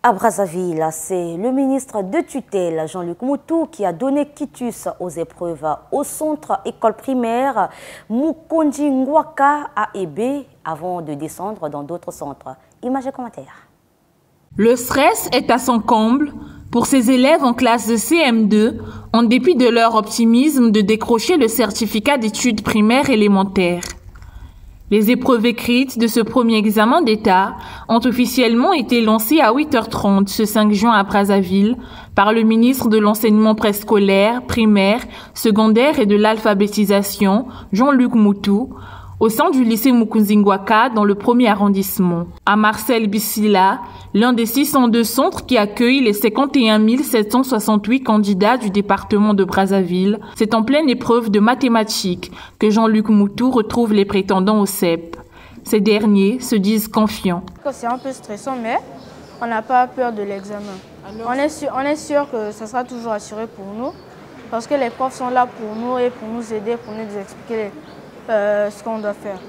À Brazzaville, c'est le ministre de tutelle, Jean-Luc Moutou, qui a donné quitus aux épreuves au centre école primaire Mukondi Ngwaka à Ébé avant de descendre dans d'autres centres. Images et commentaires. Le stress est à son comble pour ces élèves en classe de CM2, en dépit de leur optimisme de décrocher le certificat d'études primaires élémentaires. Les épreuves écrites de ce premier examen d'État ont officiellement été lancées à 8h30 ce 5 juin à Brazzaville par le ministre de l'enseignement préscolaire, primaire, secondaire et de l'alphabétisation, Jean-Luc Moutou, au sein du lycée Mukondi Ngwaka dans le 1er arrondissement. À Marcel Bissila, l'un des 602 centres qui accueillent les 51 768 candidats du département de Brazzaville, c'est en pleine épreuve de mathématiques que Jean-Luc Moutou retrouve les prétendants au CEP. Ces derniers se disent confiants. C'est un peu stressant, mais on n'a pas peur de l'examen. On est sûr que ça sera toujours assuré pour nous, parce que les profs sont là pour nous et pour nous aider, pour nous expliquer ce qu'on doit faire.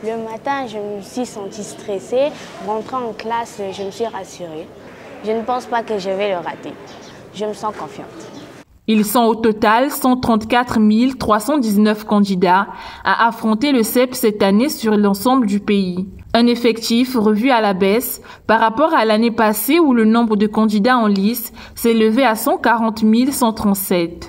Le matin, je me suis sentie stressée. Rentrant en classe, je me suis rassurée. Je ne pense pas que je vais le rater. Je me sens confiante. Ils sont au total 134 319 candidats à affronter le CEP cette année sur l'ensemble du pays. Un effectif revu à la baisse par rapport à l'année passée où le nombre de candidats en lice s'est élevé à 140 137.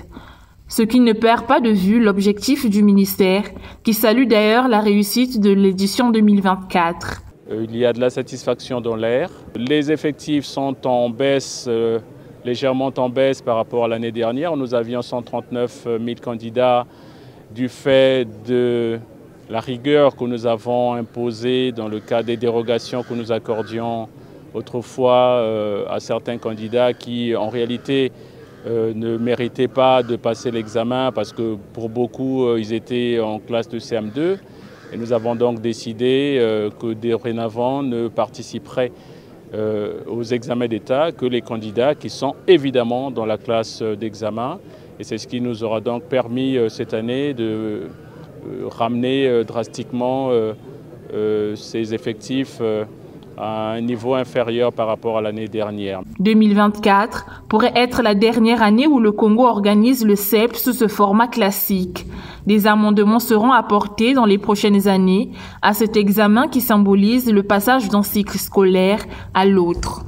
Ce qui ne perd pas de vue l'objectif du ministère, qui salue d'ailleurs la réussite de l'édition 2024. Il y a de la satisfaction dans l'air. Les effectifs sont en baisse, légèrement en baisse par rapport à l'année dernière. Nous avions 139 000 candidats du fait de la rigueur que nous avons imposée dans le cas des dérogations que nous accordions autrefois à certains candidats qui, en réalité, ne méritaient pas de passer l'examen parce que pour beaucoup, ils étaient en classe de CM2. Et nous avons donc décidé que dorénavant ne participeraient aux examens d'État que les candidats qui sont évidemment dans la classe d'examen. Et c'est ce qui nous aura donc permis cette année de ramener drastiquement ces effectifs à un niveau inférieur par rapport à l'année dernière. 2024 pourrait être la dernière année où le Congo organise le CEP sous ce format classique. Des amendements seront apportés dans les prochaines années à cet examen qui symbolise le passage d'un cycle scolaire à l'autre.